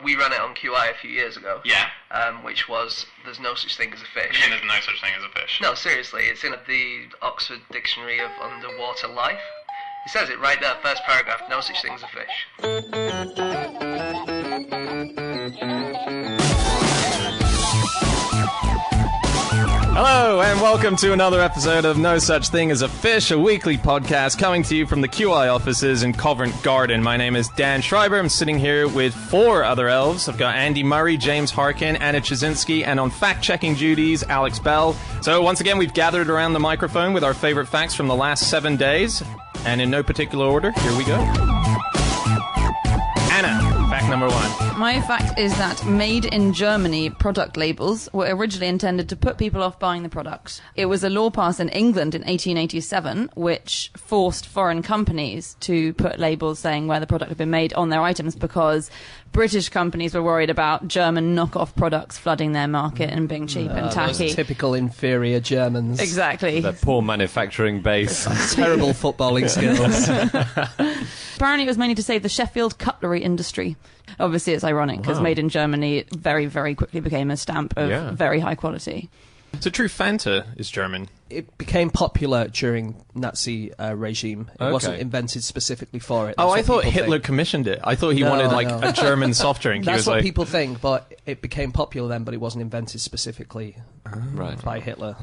we ran it on QI a few years ago. Yeah. Which was, there's no such thing as a fish. You mean there's no such thing as a fish? No, seriously, it's in the Oxford Dictionary of Underwater Life. It says it right there, first paragraph, no such thing as a fish. Hello and welcome to another episode of No Such Thing as a Fish, a weekly podcast coming to you from the QI offices in Covent Garden. My name is Dan Schreiber. I'm sitting here with 4 other elves. I've got Andy Murray, James Harkin, Anna Chazinski, and on fact-checking duties, Alex Bell. So once again, we've gathered around the microphone with our favorite facts from the last 7 days. And in no particular order, here we go. Anna, fact number 1. My fact is that made in Germany product labels were originally intended to put people off buying the product. It was a law passed in England in 1887 which forced foreign companies to put labels saying where the product had been made on their items because British companies were worried about German knockoff products flooding their market and being cheap and tacky. Those typical inferior Germans. Exactly. Their poor manufacturing base. Terrible footballing skills. Apparently it was mainly to save the Sheffield cutlery industry. Obviously it's ironic because made in Germany it very, very quickly became a stamp of very high quality. So true, Fanta is German. It became popular during Nazi regime. It wasn't invented specifically for it. Oh, I thought Hitler commissioned it. I thought he wanted a German soft drink. That's what people think, but it became popular then, but it wasn't invented specifically by Hitler.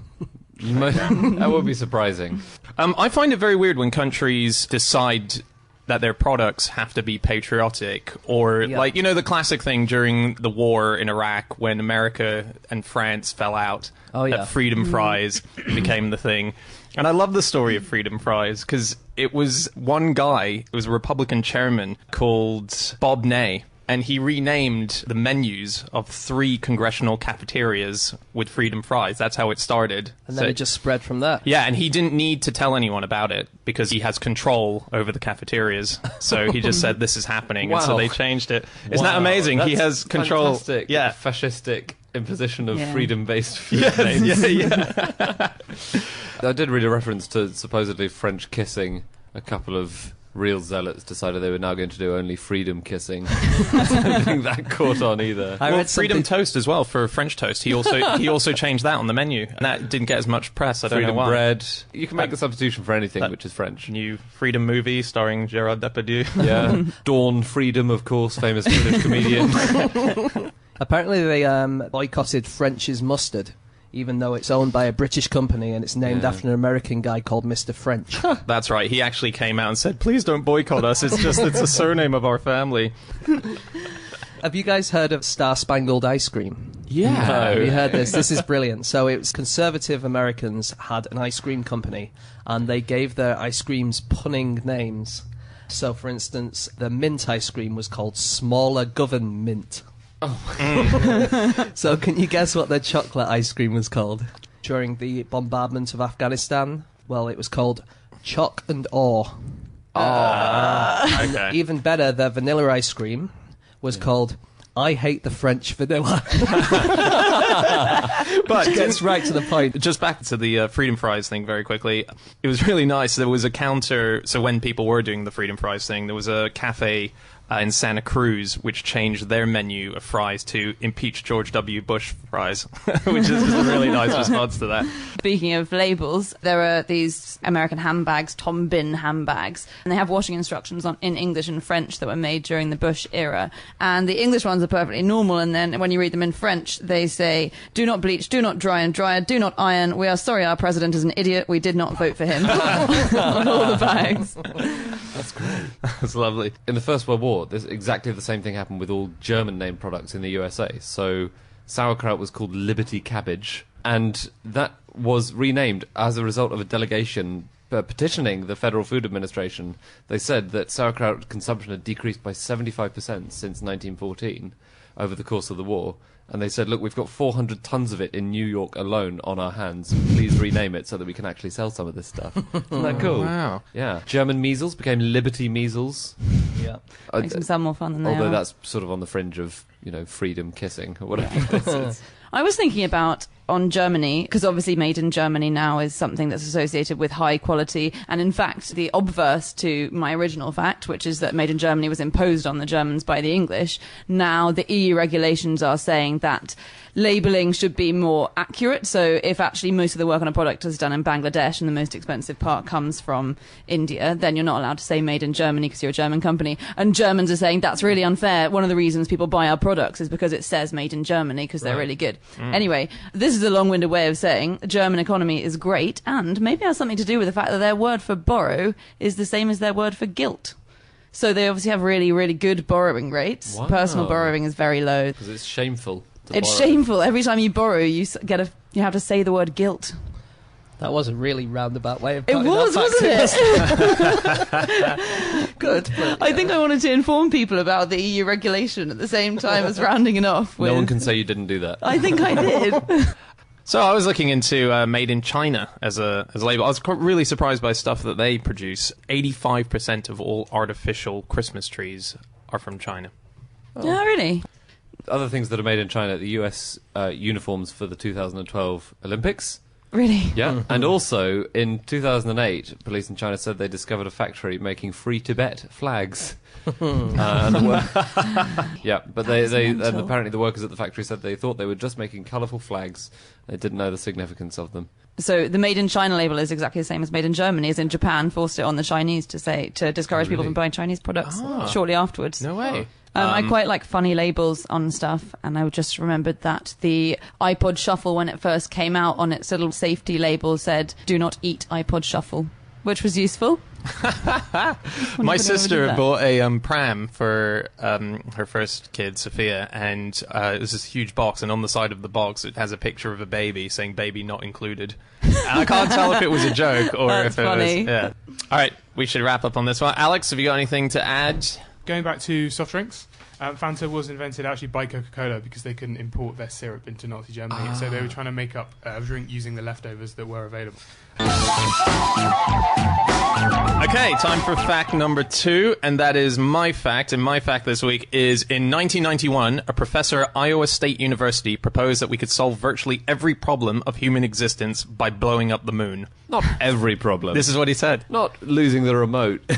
That would be surprising. I find it very weird when countries decide that their products have to be patriotic, or like, you know, the classic thing during the war in Iraq when America and France fell out, that freedom fries became the thing. And I love the story of freedom fries because it was one guy, it was a Republican chairman called Bob Ney, and he renamed the menus of 3 congressional cafeterias with freedom fries. That's how it started. And then it just spread from there. Yeah, and he didn't need to tell anyone about it because he has control over the cafeterias. So he just said, this is happening. And so they changed it. Isn't that amazing? That's he has control. Fantastic. Yeah. Fascistic imposition of freedom-based food Yes, names. I did read a reference to supposedly French kissing. A couple of real zealots decided they were now going to do only freedom kissing. I don't think that caught on either. I read freedom toast as well for French toast. He also changed that on the menu, and that didn't get as much press. I don't know why. Bread. You can make a substitution for anything which is French. New Freedom movie starring Gerard Depardieu. Yeah. Dawn Freedom, of course, famous British comedian. Apparently they boycotted French's mustard, even though it's owned by a British company and it's named after an American guy called Mr. French. That's right. He actually came out and said, please don't boycott us. It's a surname of our family. Have you guys heard of Star Spangled Ice Cream? Yeah. No. Have you heard this? This is brilliant. So it was conservative Americans had an ice cream company and they gave their ice creams punning names. So, for instance, the mint ice cream was called Smaller Government. So can you guess what their chocolate ice cream was called? During the bombardment of Afghanistan, well, it was called Choc and Awe. Okay. Even better, their vanilla ice cream was called I Hate the French Vanilla. But it gets right to the point. Just back to the freedom fries thing very quickly. It was really nice. There was a counter, so when people were doing the freedom fries thing, there was a cafe in Santa Cruz, which changed their menu of fries to impeach George W. Bush fries, which is just a really nice response to that. Speaking of labels, there are these American handbags, Tom Bin handbags, and they have washing instructions in English and French that were made during the Bush era. And the English ones are perfectly normal, and then when you read them in French, they say, do not bleach, do not dry and dryer, do not iron, we are sorry our president is an idiot, we did not vote for him. On all the bags. That's great. That's lovely. In the First World War, exactly the same thing happened with all German-named products in the USA. So sauerkraut was called Liberty Cabbage, and that was renamed as a result of a delegation petitioning the Federal Food Administration. They said that sauerkraut consumption had decreased by 75% since 1914 over the course of the war. And they said, look, we've got 400 tons of it in New York alone on our hands. Please rename it so that we can actually sell some of this stuff. Isn't that cool? Wow. Yeah. German measles became Liberty Measles. Yeah. Yeah. Makes them sound more fun than they Although are. that's sort of on the fringe of, freedom kissing or whatever it is. I was thinking about on Germany, because obviously made in Germany now is something that's associated with high quality. And in fact, the obverse to my original fact, which is that made in Germany was imposed on the Germans by the English. Now the EU regulations are saying that labelling should be more accurate. So if actually most of the work on a product is done in Bangladesh and the most expensive part comes from India, then you're not allowed to say made in Germany because you're a German company. And Germans are saying that's really unfair. One of the reasons people buy our products is because it says made in Germany because they're really good. Anyway, this is a long-winded way of saying the German economy is great, and maybe it has something to do with the fact that their word for borrow is the same as their word for guilt. So they obviously have really, really good borrowing rates. Wow. Personal borrowing is very low. Because it's shameful to It's borrow. shameful. Every time you borrow, you have to say the word guilt. That was a really roundabout way of It putting was, that wasn't it? Good. But, I think I wanted to inform people about the EU regulation at the same time as rounding it off. No one can say you didn't do that. I think I did. So I was looking into made in China as a label. I was really surprised by stuff that they produce. 85% of all artificial Christmas trees are from China. Oh, really? Other things that are made in China, the US uniforms for the 2012 Olympics. Really? Yeah, and also in 2008, police in China said they discovered a factory making free Tibet flags. And but and apparently the workers at the factory said they thought they were just making colourful flags. They didn't know the significance of them. So the made in China label is exactly the same as made in Germany, as in Japan forced it on the Chinese to discourage people from buying Chinese products shortly afterwards. No way. I quite like funny labels on stuff, and I just remembered that the iPod Shuffle, when it first came out, on its little safety label said, "Do not eat iPod Shuffle," which was useful. My sister bought a pram for her first kid, Sophia, and it was this huge box, and on the side of the box it has a picture of a baby saying "baby not included." And I can't tell if it was a joke or That's if it funny. was. Yeah. All right, we should wrap up on this one. Alex, have you got anything to add? Going back to soft drinks, Fanta was invented actually by Coca-Cola because they couldn't import their syrup into Nazi Germany, so they were trying to make up a drink using the leftovers that were available. Okay, time for fact number 2, and that is my fact. And my fact this week is, in 1991, a professor at Iowa State University proposed that we could solve virtually every problem of human existence by blowing up the moon. Not every problem. This is what he said. Not losing the remote. I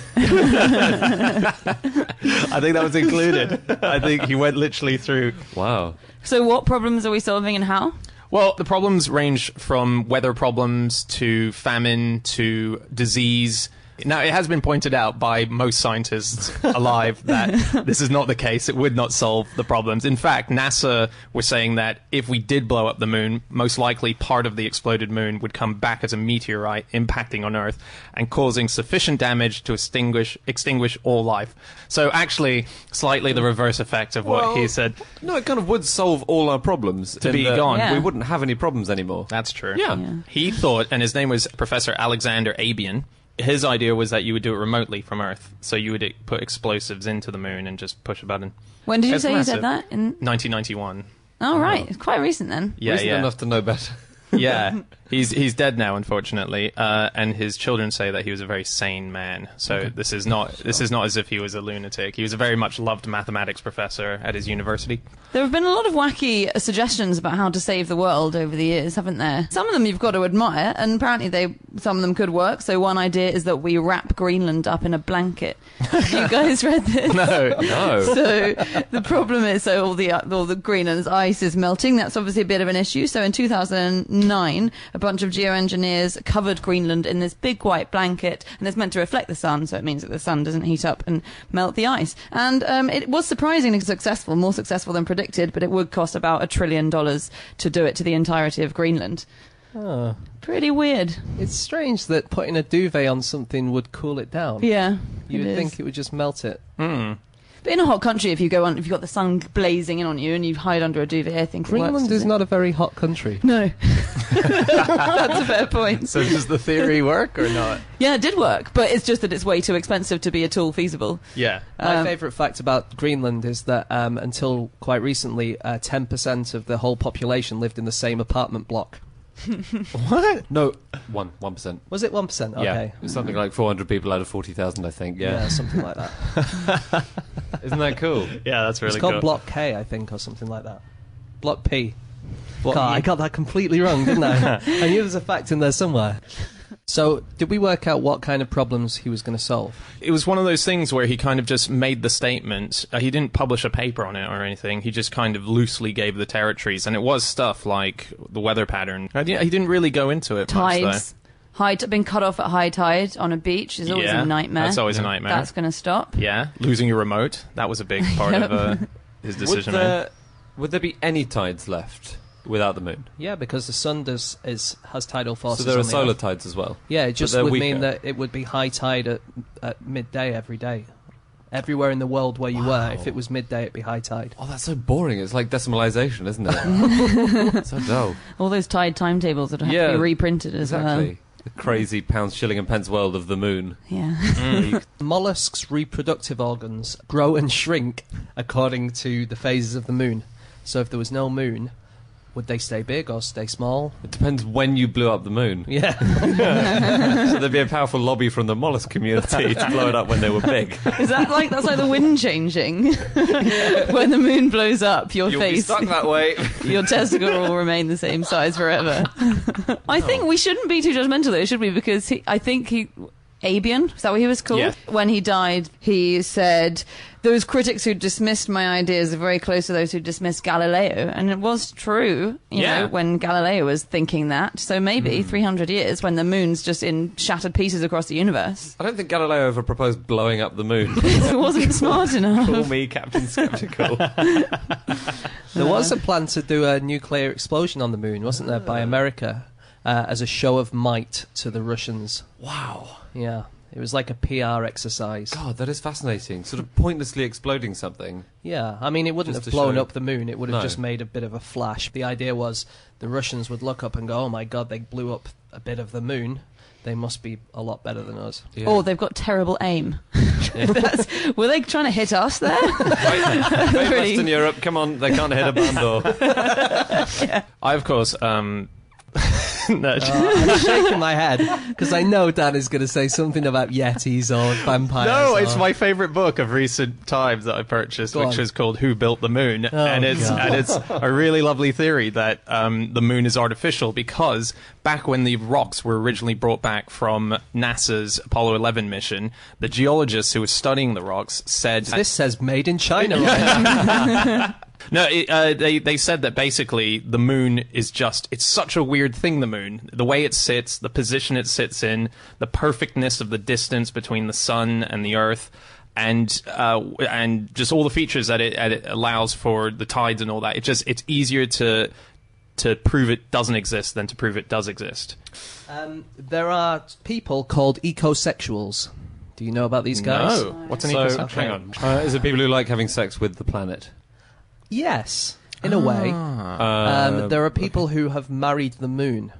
think that was included. I think he went literally through. Wow. So what problems are we solving and how? Well, the problems range from weather problems to famine to disease. Now, it has been pointed out by most scientists alive that this is not the case. It would not solve the problems. In fact, NASA were saying that if we did blow up the moon, most likely part of the exploded moon would come back as a meteorite impacting on Earth and causing sufficient damage to extinguish all life. So actually, slightly the reverse effect of what he said. No, it kind of would solve all our problems. To be gone. Yeah. We wouldn't have any problems anymore. That's true. Yeah. He thought, and his name was Professor Alexander Abian, his idea was that you would do it remotely from Earth. So you would put explosives into the moon and just push a button. When did you It's say massive. you said that? In 1991. Oh, right. It's quite recent then. Yeah, Recent yeah. enough to know better. Yeah. He's dead now, unfortunately, and his children say that he was a very sane man. So this is not as if he was a lunatic. He was a very much loved mathematics professor at his university. There have been a lot of wacky suggestions about how to save the world over the years, haven't there? Some of them you've got to admire, and apparently some of them could work. So one idea is that we wrap Greenland up in a blanket. Have you guys read this? No. No. So the problem is, all the Greenland's ice is melting. That's obviously a bit of an issue. So in 2009, a bunch of geoengineers covered Greenland in this big white blanket, and it's meant to reflect the sun, so it means that the sun doesn't heat up and melt the ice. And it was surprisingly successful, more successful than predicted, but it would cost about $1 trillion to do it to the entirety of Greenland. Oh. Pretty weird. It's strange that putting a duvet on something would cool it down. Yeah. You would think it would just melt it. But in a hot country, if you've got the sun blazing in on you and you hide under a duvet, I think it works, Greenland is doesn't it? not a very hot country. No. That's a fair point. So does the theory work or not? Yeah, it did work, but it's just that it's way too expensive to be at all feasible. Yeah. My favourite fact about Greenland is that until quite recently, 10% of the whole population lived in the same apartment block. What? No, 1%. Was it 1%? Yeah, Okay. it was something like 400 people out of 40,000, I think. Yeah, Yeah, something like that. isn't that cool? Yeah, that's really It's called cool. Block K, I think, or something like that. Block P. Block God, E. I got that completely wrong, didn't I? I knew there's a fact in there somewhere. So, did we work out what kind of problems he was going to solve? It was one of those things where he kind of just made the statement. He didn't publish a paper on it or anything. He just kind of loosely gave the territories, and it was stuff like the weather pattern. He didn't really go into it much, Tides. Being cut off at high tide on a beach is always Yeah, a nightmare. that's always a nightmare. That's going to stop. Yeah, losing your remote. That was a big part of his decision. Would there be any tides left without the moon? Yeah, because the sun has tidal forces. So there are on the solar Earth. tides as well? Yeah, it just they're would weaker. mean that it would be high tide at midday every day. Everywhere in the world where you were, if it was midday, it'd be high tide. Oh, that's so boring. It's like decimalisation, isn't it? So dull. All those tide timetables that have to be reprinted as Exactly. The crazy pounds, shilling and pence world of the moon. well. Yeah. Mollusks' reproductive organs grow and shrink according to the phases of the moon. So if there was no moon, would they stay big or stay small? It depends when you blew up the moon. Yeah. So there'd be a powerful lobby from the mollusk community to blow it up when they were big. Is that like that's like the wind changing? When the moon blows up, your You'll be face, stuck that way. your testicle will remain the same size forever. I think we shouldn't be too judgmental though, should we? Because Abian, is that what he was called? Yeah. When he died, he said, those critics who dismissed my ideas are very close to those who dismissed Galileo. And it was true, you know, when Galileo was thinking that. So maybe 300 years, when the moon's just in shattered pieces across the universe. I don't think Galileo ever proposed blowing up the moon. It wasn't smart enough. Call me Captain Skeptical. There was a plan to do a nuclear explosion on the moon, wasn't there, by America, as a show of might to the Russians. Wow. Yeah. It was like a PR exercise. God, that is fascinating. Sort of pointlessly exploding something. Yeah, I mean, it wouldn't Just have to blown show- up the moon. It would have No. just made a bit of a flash. The idea was the Russians would look up and go, oh my God, they blew up a bit of the moon. They must be a lot better than us. Yeah. Or they've got terrible aim. Were they trying to hit us there? Right, Really? Western Europe, come on, they can't hit a barn door. I, of course, no, I'm shaking my head because I know Dan is going to say something about yetis or vampires. no, it's or- my favourite book of recent times that I purchased, Go which on. is called "Who Built the Moon," Oh, and it's God. a really lovely theory that the moon is artificial because back when the rocks were originally brought back from NASA's Apollo 11 mission, the geologists who were studying the rocks said This says made in China, right? No, they said that basically the moon is it's such a weird thing, the moon. The way it sits, the position it sits in, the perfectness of the distance between the sun and the earth, and just all the features that it allows for the tides and all that. It's easier to prove it doesn't exist than to prove it does exist. There are people called ecosexuals. Do you know about these guys? No. What's an So, ecosexual? hang on. Is it people who like having sex with the planet? Yes, in a way. There are people who have married the moon.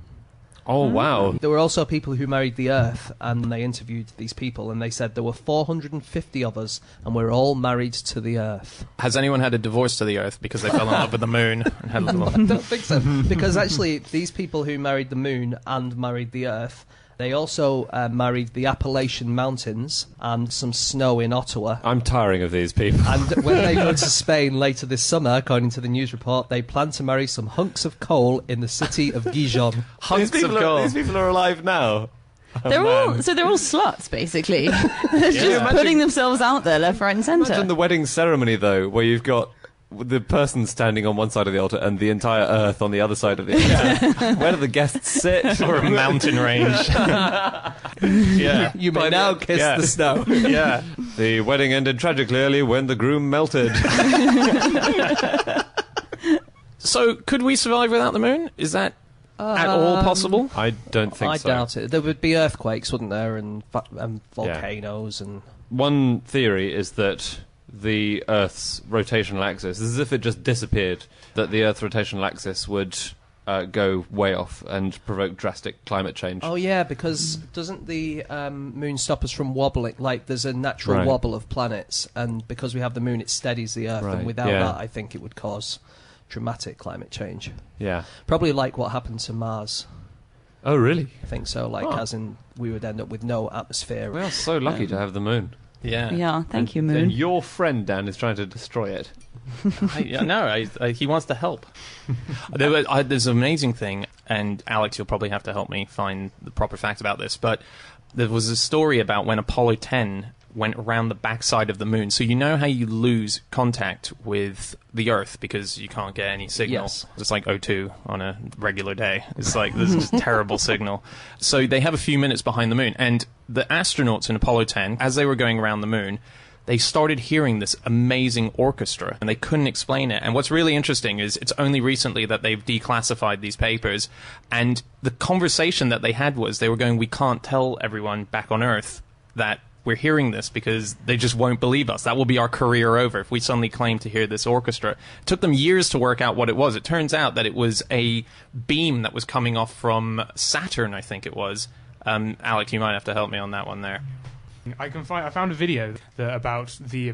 Oh, wow. There were also people who married the Earth, and they interviewed these people, and they said there were 450 of us, and we're all married to the Earth. Has anyone had a divorce to the Earth because they fell in love with the moon and had a little? I don't think so. Because actually, these people who married the moon and married the Earth, they also married the Appalachian Mountains and some snow in Ottawa. I'm tiring of these people. And when they go to Spain later this summer, according to the news report, they plan to marry some hunks of coal in the city of Dijon. Hunks of gold. These people are alive now. They're all sluts, basically. They're just putting themselves out there left, right, and centre. Imagine the wedding ceremony, though, where you've got the person standing on one side of the altar and the entire earth on the other side of the altar. Where do the guests sit? Or a mountain range. Yeah. You may now kiss yeah. the snow. Yeah. The wedding ended tragically early when the groom melted. So, could we survive without the moon? Is that at all possible? I don't think I so. doubt it. There would be earthquakes, wouldn't there, and volcanoes and... One theory is that the Earth's rotational axis, as if it just disappeared, that the Earth's rotational axis would go way off and provoke drastic climate change. Oh yeah, because doesn't the moon stop us from wobbling? Like there's a natural Right. wobble of planets, and because we have the moon, it steadies the Earth, Right, and without yeah. that, I think it would cause dramatic climate change. Yeah. Probably like what happened to Mars. Oh, really? I think so. Like, as in, we would end up with no atmosphere. We are so lucky to have the moon. Yeah. Yeah, thank you, Moon. And your friend, Dan, is trying to destroy it. He wants to help. There's an amazing thing, and Alex, you'll probably have to help me find the proper facts about this, but there was a story about when Apollo 10 went around the backside of the moon. So you know how you lose contact with the Earth because you can't get any signal? Yes. Just like O2 on a regular day. It's like this is terrible signal. So they have a few minutes behind the moon, and the astronauts in Apollo 10, as they were going around the moon, they started hearing this amazing orchestra, and they couldn't explain it. And what's really interesting is it's only recently that they've declassified these papers, and the conversation that they had was they were going, we can't tell everyone back on Earth that we're hearing this because they just won't believe us. That will be our career over if we suddenly claim to hear this orchestra. It took them years to work out what it was. It turns out that it was a beam that was coming off from Saturn, I think it was. Alex, you might have to help me on that one there. I found a video about the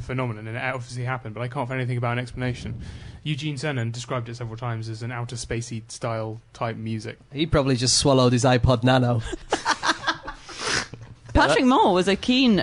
phenomenon, and it obviously happened, but I can't find anything about an explanation. Eugene Cernan described it several times as an outer spacey style type music. He probably just swallowed his iPod Nano. Patrick Moore was a keen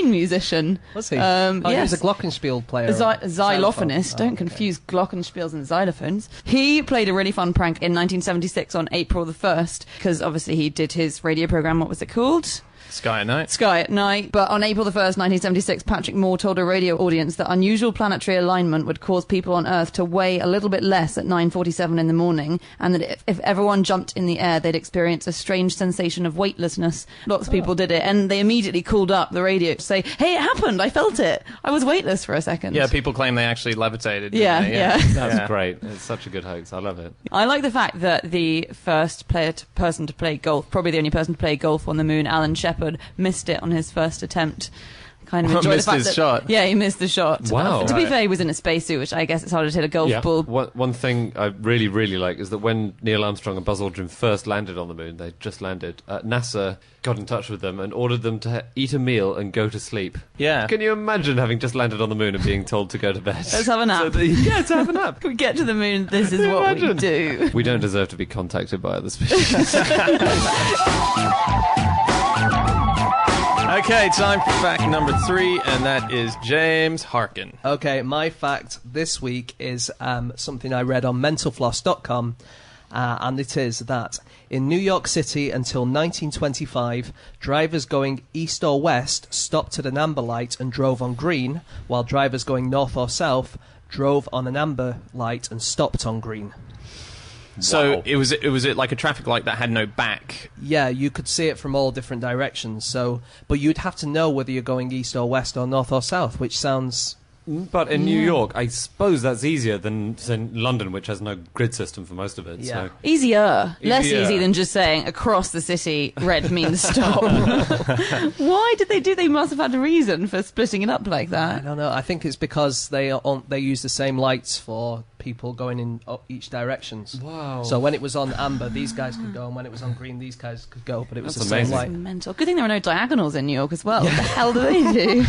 musician. Was he? He was a glockenspiel player. A xylophonist. Don't confuse glockenspiels and xylophones. He played a really fun prank in 1976 on April the 1st, because obviously he did his radio program. What was it called? Sky at Night. Sky at Night. But on April the 1st, 1976, Patrick Moore told a radio audience that unusual planetary alignment would cause people on Earth to weigh a little bit less at 9:47 in the morning, and that if everyone jumped in the air, they'd experience a strange sensation of weightlessness. Lots of people did it, and they immediately called up the radio to say, hey, it happened, I felt it. I was weightless for a second. Yeah, people claim they actually levitated. Yeah, didn't they? yeah. That's great. It's such a good hoax. I love it. I like the fact that the first person to play golf, probably the only person to play golf on the moon, Alan Shepard, missed it on his first attempt. Kind of enjoyed missed the fact his that, shot. Yeah, he missed the shot. Wow. To be fair, he was in a spacesuit, which I guess it's harder to hit a golf ball. One thing I really, really like is that when Neil Armstrong and Buzz Aldrin first landed on the moon, they just landed, NASA got in touch with them and ordered them to eat a meal and go to sleep. Yeah. Can you imagine having just landed on the moon and being told to go to bed? Let's have a nap. To have a nap. We get to the moon, this is what we do. We don't deserve to be contacted by other species. Okay, time for fact number 3, and that is James Harkin. Okay, my fact this week is something I read on mentalfloss.com, and it is that in New York City until 1925, drivers going east or west stopped at an amber light and drove on green, while drivers going north or south drove on an amber light and stopped on green. So Wow. it was like a traffic light that had no back. Yeah, you could see it from all different directions. So, but you'd have to know whether you're going east or west or north or south, which sounds. But in New York, I suppose that's easier than London, which has no grid system for most of it. Yeah. So. Easier. Less Easier. easy than just saying across the city, red means stop. Why did they do? They must have had a reason for splitting it up like I that. don't know. I think it's because they use the same lights for people going in each directions. Wow. So when it was on amber, these guys could go, and when it was on green, these guys could go. But it was That's the same amazing. light. Mental. Good thing there were no diagonals in New York as well. What the hell do they do?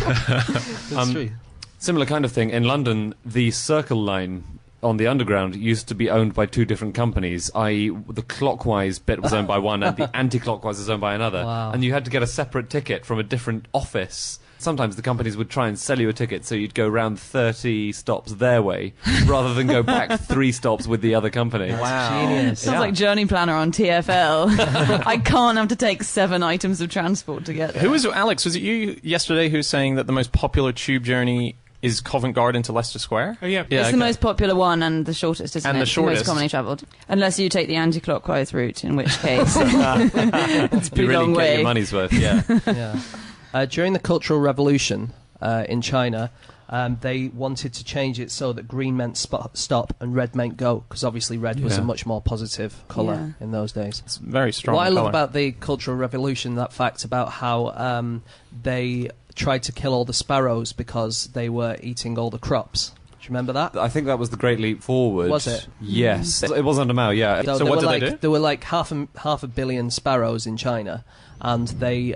That's true. Similar kind of thing. In London, the Circle line on the Underground used to be owned by two different companies, i.e. the clockwise bit was owned by one and the anti-clockwise was owned by another. Wow. And you had to get a separate ticket from a different office. Sometimes the companies would try and sell you a ticket so you'd go round 30 stops their way rather than go back 3 stops with the other company. Wow. Genius. Sounds like Journey Planner on TFL. I can't have to take 7 items of transport to get there. Who was Alex? Was it you yesterday who was saying that the most popular tube journey is Covent Garden to Leicester Square? Oh, yeah. It's the most popular one and the shortest, isn't And it? the shortest. most commonly travelled. Unless you take the anti-clockwise route, in which case it's a pretty You really long get way. your money's worth, yeah. Yeah. During the Cultural Revolution in China, they wanted to change it so that green meant stop and red meant go, because obviously red was a much more positive colour in those days. It's very strong. What I love colour. about the Cultural Revolution, that fact about how they tried to kill all the sparrows because they were eating all the crops. Do you remember that? I think that was the Great Leap Forward. Was it? Yes. It was under Mao, yeah. So what did they do? There were like half a billion sparrows in China, and they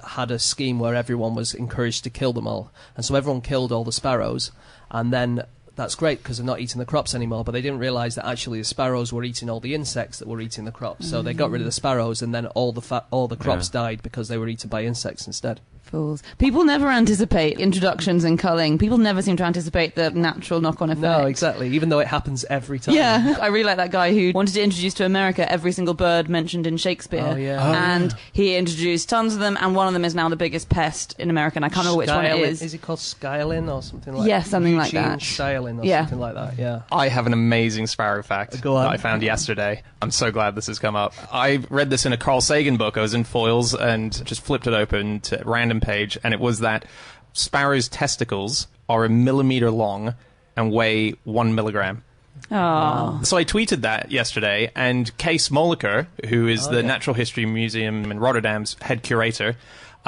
had a scheme where everyone was encouraged to kill them all. And so everyone killed all the sparrows, and then that's great because they're not eating the crops anymore, but they didn't realise that actually the sparrows were eating all the insects that were eating the crops. So they got rid of the sparrows, and then all the crops died because they were eaten by insects instead. Fools. People never anticipate introductions and culling. People never seem to anticipate the natural knock-on effect. No, exactly, even though it happens every time. Yeah, I really like that guy who wanted to introduce to America every single bird mentioned in Shakespeare. Oh, yeah. And he introduced tons of them, and one of them is now the biggest pest in America, and I can't remember which one it is. Is he called Skylin or something like that? Yeah, something like that. Skylin or something like that, yeah. I have an amazing sparrow fact Go on. that I found yesterday. I'm so glad this has come up. I read this in a Carl Sagan book. I was in Foils and just flipped it open to a random page, and it was that sparrows' testicles are 1 millimeter long and weigh 1 milligram. Oh. So I tweeted that yesterday, and Kees Moliker, who is the Natural History Museum in Rotterdam's head curator,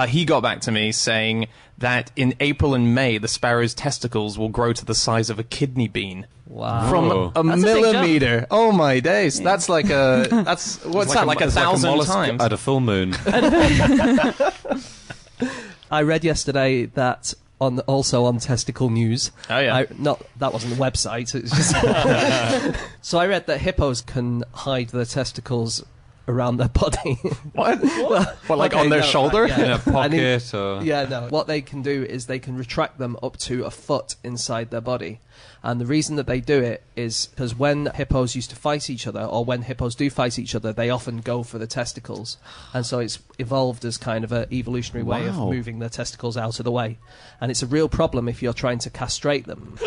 he got back to me saying that in April and May, the sparrow's testicles will grow to the size of a kidney bean. Wow. From a That's a big millimeter. Oh my days. Yeah. That's like a... That's... What's that? Like 1,000 mollusk times? at a full moon. I read yesterday that also on Testicle News. Oh, yeah. That wasn't the website. It was just so I read that hippos can hide their testicles around their body. What? What, like on their shoulder? In a pocket Yeah, no. What they can do is they can retract them up to a foot inside their body. And the reason that they do it is because when hippos used to fight each other, or when hippos do fight each other, they often go for the testicles. And so it's evolved as kind of an evolutionary way of moving their testicles out of the way. And it's a real problem if you're trying to castrate them.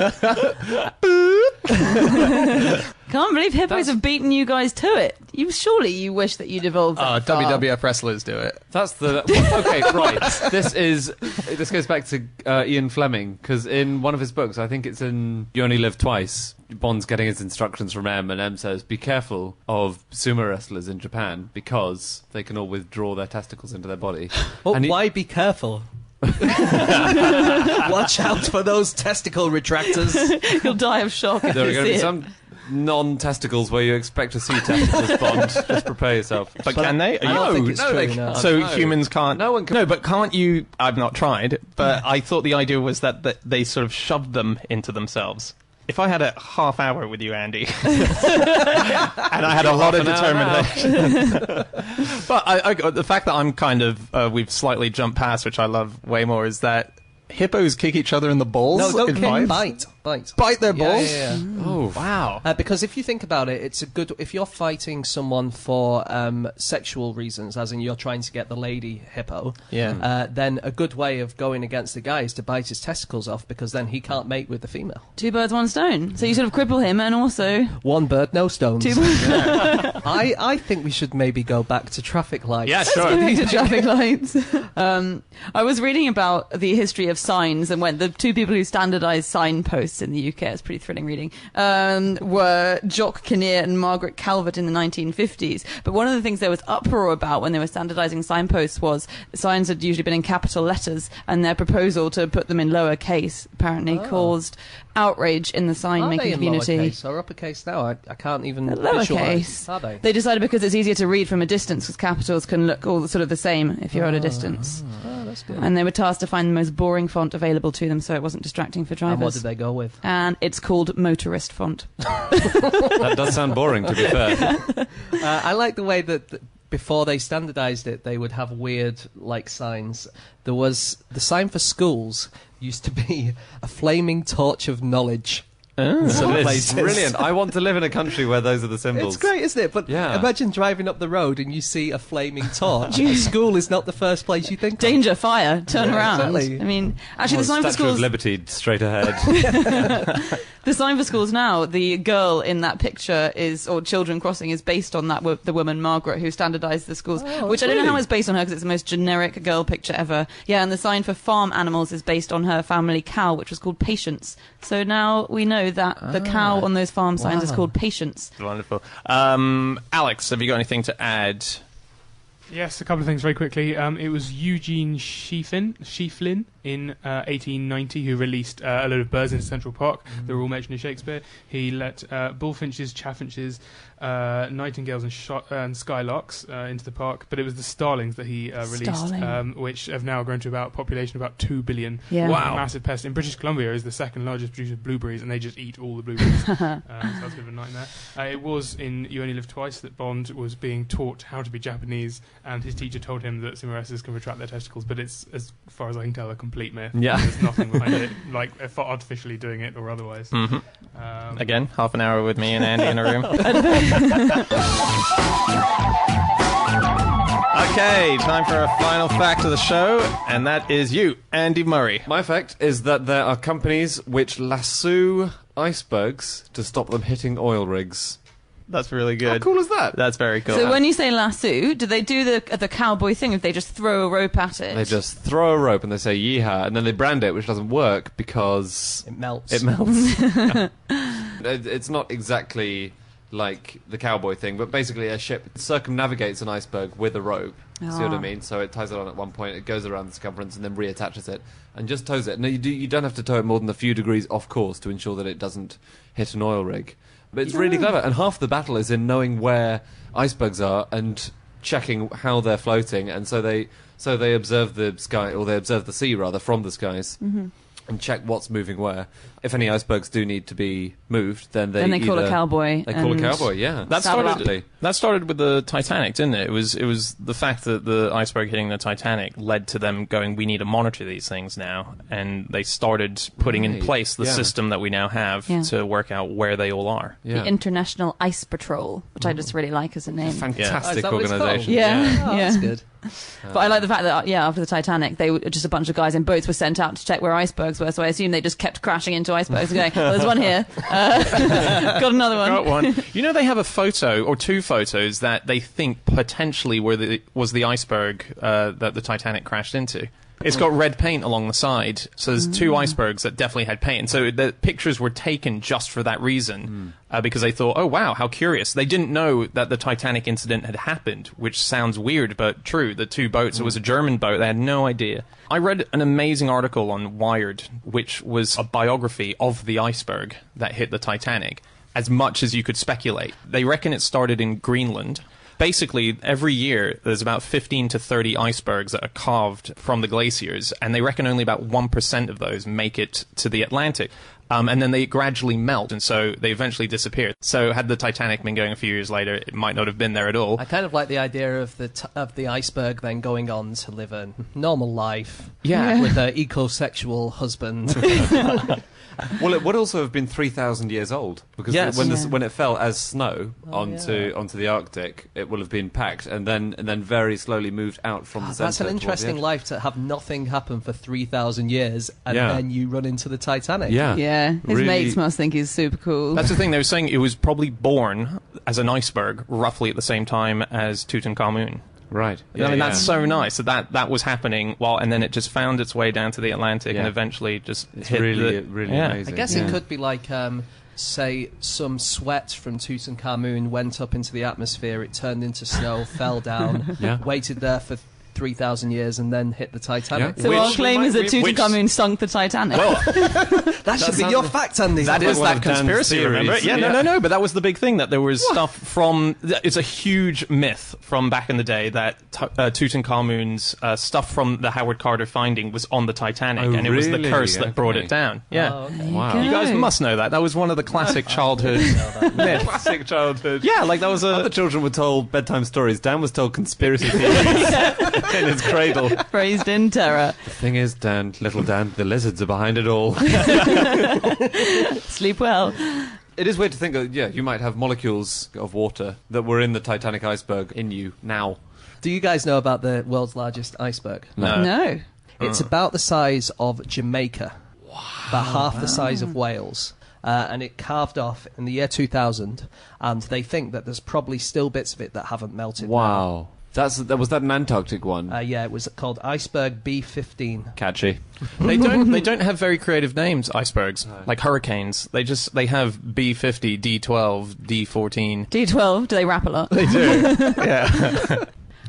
Can't believe hippos have beaten you guys to it. Surely you wish that you'd evolved that far. WWF wrestlers do it. That's the... Okay, right. This goes back to Ian Fleming, because in one of his books, I think it's in You Only Live Twice, Bond's getting his instructions from M, and M says, be careful of sumo wrestlers in Japan, because they can all withdraw their testicles into their body. But why be careful? Watch out for those testicle retractors. You'll die of shock if There are you going see to be it. some non-testicles where you expect to see testicles, Bond. Just prepare yourself. But can they? I don't think it's true, no. So No. humans can't... No one can... No, but can't you... I've not tried, but I thought the idea was that they sort of shoved them into themselves. If I had a half hour with you, Andy, and I had a lot of determination, but the fact that I'm kind of we've slightly jumped past, which I love way more, is that hippos kick each other in the balls. No, in don't fights? bite their balls. Yeah. Oh wow! Because if you think about it, it's a good if you're fighting someone for sexual reasons, as in you're trying to get the lady hippo. Yeah. Then a good way of going against the guy is to bite his testicles off, because then he can't mate with the female. 2 birds, 1 stone. So you sort of cripple him, and also... One bird, no stones. 2 birds. I think we should maybe go back to traffic lights. Yeah, sure. Back to traffic lights. I was reading about the history of signs, and when the 2 people who standardised signposts in the UK, it's pretty thrilling reading, were Jock Kinnear and Margaret Calvert in the 1950s. But one of the things there was uproar about when they were standardising signposts was signs had usually been in capital letters, and their proposal to put them in lower case apparently caused outrage in the sign-making community. Are they in lowercase or uppercase now? I can't even Lowercase. visualise. Are they? They decided because it's easier to read from a distance, because capitals can look all sort of the same if you're at a distance. Oh, that's good. And they were tasked to find the most boring font available to them so it wasn't distracting for drivers. And what did they go with? And it's called motorist font. That does sound boring, to be fair. I like the way that before they standardised it, they would have weird signs. There was the sign for schools used to be a flaming torch of knowledge. Some It's places. brilliant. I want to live in a country where those are the symbols. It's great, isn't it? But Yeah. imagine driving up the road and you see a flaming torch. School is not the first place you think of. Danger, fire, turn around. exactly. I mean, actually, the sign for Statue of schools... Liberty straight ahead. The sign for schools now, the girl in that picture or Children Crossing is based on the woman Margaret who standardised the schools, which I don't know how it's based on her because it's the most generic girl picture ever. Yeah, and the sign for farm animals is based on her family cow, which was called Patience. So now we know that the cow on those farm signs is called Patience. Wonderful. Alex, have you got anything to add? Yes, a couple of things very quickly. It was Eugene Schieflin in 1890 who released a load of birds into Central Park. They were all mentioned in Shakespeare. He let bullfinches, chaffinches, nightingales and skylarks into the park, but it was the starlings that he released, which have now grown to about population of about 2 billion. Yeah. Wow. Massive pest. In British Columbia is the second largest producer of blueberries, and they just eat all the blueberries. So that's a bit of a nightmare. It was in You Only Live Twice that Bond was being taught how to be Japanese, and his teacher told him that sumo can retract their testicles, but it's, as far as I can tell, a complete myth. Yeah. There's nothing behind it, like artificially doing it or otherwise. Again, half an hour with me and Andy in a room. Okay, time for our final fact of the show, and that is you, Andy Murray. My fact is that there are companies which lasso icebergs to stop them hitting oil rigs. That's really good. How cool is that? That's very cool. So when you say lasso, do they do the cowboy thing if they just throw a rope at it? They just throw a rope and they say yeehaw, and then they brand it, which doesn't work because It melts. it melts. It's not exactly like the cowboy thing, but basically a ship circumnavigates an iceberg with a rope. See what I mean? So it ties it on at one point, it goes around the circumference, and then reattaches it and just tows it. No, you don't have to tow it more than a few degrees off course to ensure that it doesn't hit an oil rig. But it's really clever, and half the battle is in knowing where icebergs are and checking how they're floating, and so they observe the sky, or they observe the sea rather, from the skies. And check what's moving where. If any icebergs do need to be moved, then they call a cowboy. They call a cowboy, yeah. That started with the Titanic, didn't it? It was the fact that the iceberg hitting the Titanic led to them going, we need to monitor these things now, and they started putting in place the system that we now have to work out where they all are. The International Ice Patrol, which I just really like as a name. Fantastic Oh, is that what it's organisation. Yeah. That's good. But I like the fact that, after the Titanic, they were just a bunch of guys in boats were sent out to check where icebergs were, so I assume they just kept crashing into icebergs and going, well, there's one here. Got another one. Got one. You know, they have a photo, or two photos, that they think potentially was the iceberg that the Titanic crashed into. It's got red paint along the side, so there's two icebergs that definitely had paint. And so the pictures were taken just for that reason, because they thought, oh wow, how curious. They didn't know that the Titanic incident had happened, which sounds weird, but true. The two boats, it was a German boat, they had no idea. I read an amazing article on Wired, which was a biography of the iceberg that hit the Titanic, as much as you could speculate. They reckon it started in Greenland. Basically, every year, there's about 15 to 30 icebergs that are carved from the glaciers, and they reckon only about 1% of those make it to the Atlantic. And then they gradually melt, and so they eventually disappear. So had the Titanic been going a few years later, it might not have been there at all. I kind of like the idea of the iceberg then going on to live a normal life with an ecosexual husband. Well, it would also have been 3,000 years old, because when it fell as snow onto the Arctic, it will have been packed and then very slowly moved out from the centre. That's an interesting life, to have nothing happen for 3,000 years and then you run into the Titanic. Yeah, his Really- mates must think he's super cool. That's the thing, they were saying it was probably born as an iceberg roughly at the same time as Tutankhamun. Right. I mean, that's so nice that was happening and then it just found its way down to the Atlantic and eventually just hit really yeah. amazing. I guess it could be like, say, some sweat from Tutankhamun went up into the atmosphere, it turned into snow, fell down, waited there for 3,000 years and then hit the Titanic. So our claim is that Tutankhamun sunk the Titanic. Well, that should be your fact, Andy. that is one that of Dan's conspiracy, theories. remember? Yeah, no, but that was the big thing, that there was stuff from... It's a huge myth from back in the day that Tutankhamun's stuff from the Howard Carter finding was on the Titanic, and it was the really? curse that brought it down. Yeah. Oh, okay. Wow. You guys must know that. That was one of the classic childhood myths. Classic childhood. Yeah, like that was Other children were told bedtime stories. Dan was told conspiracy theories in his cradle. Raised in terror. The thing is, Dan, little Dan, the lizards are behind it all. Sleep well. It is weird to think that, you might have molecules of water that were in the Titanic iceberg in you now. Do you guys know about the world's largest iceberg? No. It's about the size of Jamaica. About half the size of Wales. And it calved off in the year 2000, and they think that there's probably still bits of it that haven't melted. Wow. Was that an Antarctic one? Yeah, it was called Iceberg B15. Catchy. They don't have very creative names, icebergs, like hurricanes. They have B50, D12, D14. D12, do they rap a lot? They do. Yeah.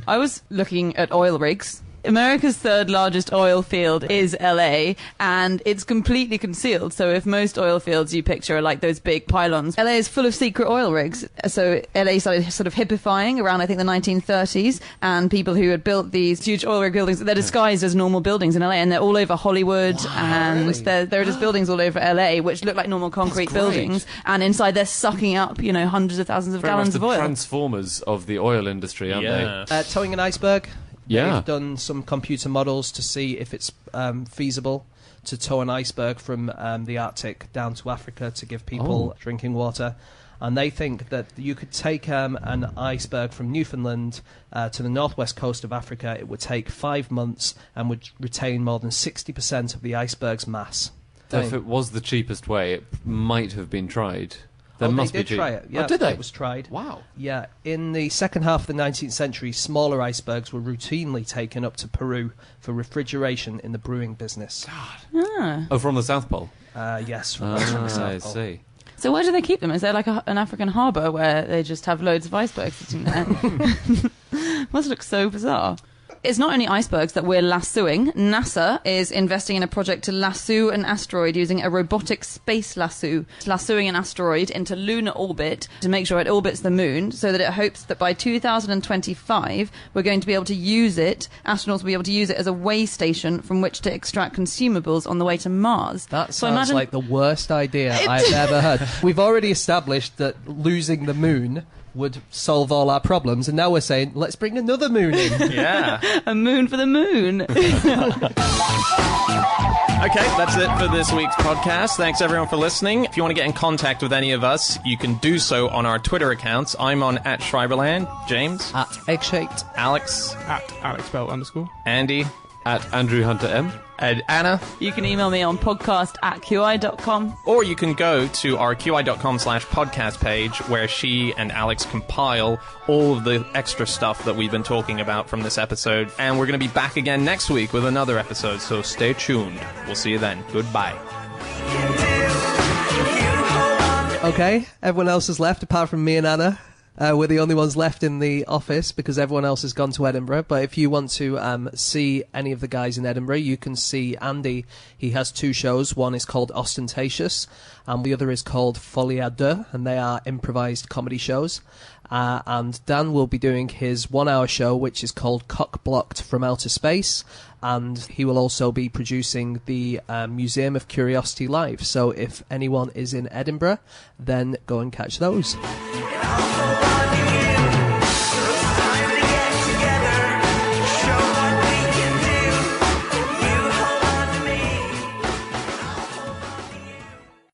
I was looking at oil rigs America's third largest oil field is LA, and it's completely concealed. So if most oil fields you picture are like those big pylons, LA is full of secret oil rigs. So LA started sort of hippifying around, I think, the 1930s, and people who had built these huge oil rig buildings, they're disguised as normal buildings in LA, and they're all over Hollywood, and really? there are just buildings all over LA which look like normal concrete buildings, and inside they're sucking up, hundreds of thousands of Very gallons much of the oil. transformers of the oil industry, aren't they? Towing an iceberg. Yeah. They've done some computer models to see if it's feasible to tow an iceberg from the Arctic down to Africa to give people drinking water. And they think that you could take an iceberg from Newfoundland to the northwest coast of Africa. It would take 5 months and would retain more than 60% of the iceberg's mass. If it was the cheapest way, it might have been tried. There must they be did try it. Yeah, did they? It was tried. Wow. Yeah, in the second half of the 19th century, smaller icebergs were routinely taken up to Peru for refrigeration in the brewing business. Oh, from the South Pole? Yes, from the South I Pole. see. So where do they keep them? Is there like an African harbour where they just have loads of icebergs sitting there? Must look so bizarre. It's not only icebergs that we're lassoing. NASA is investing in a project to lasso an asteroid using a robotic space lasso. It's lassoing an asteroid into lunar orbit to make sure it orbits the moon, so that it hopes that by 2025 we're going to be able to use it, astronauts will be able to use it as a way station from which to extract consumables on the way to Mars. That So sounds imagine- like the worst idea I've ever heard. We've already established that losing the moon would solve all our problems, and now we're saying, let's bring another moon in. Yeah. A moon for the moon. Okay, that's it for this week's podcast. Thanks everyone for listening. If you want to get in contact with any of us, you can do so on our Twitter accounts. I'm on @Schreiberland, James, At Egg-Shaped. Alex, @AlexBell_. Andy, At Andrew Hunter M. and Anna, You can email me on podcast@qi.com. or you can go to our qi.com/podcast page where she and Alex compile all of the extra stuff that we've been talking about from this episode. And we're going to be back again next week with another episode, so stay tuned. We'll see you then. Goodbye. Okay, everyone else has left apart from me and Anna. We're the only ones left in the office because everyone else has gone to Edinburgh. But if you want to see any of the guys in Edinburgh, you can see Andy. He has 2 shows. One is called Ostentatious, and the other is called Folie à Deux, and they are improvised comedy shows. And Dan will be doing his 1-hour show, which is called Cock-Blocked from Outer Space. And he will also be producing the Museum of Curiosity Live. So if anyone is in Edinburgh, then go and catch those.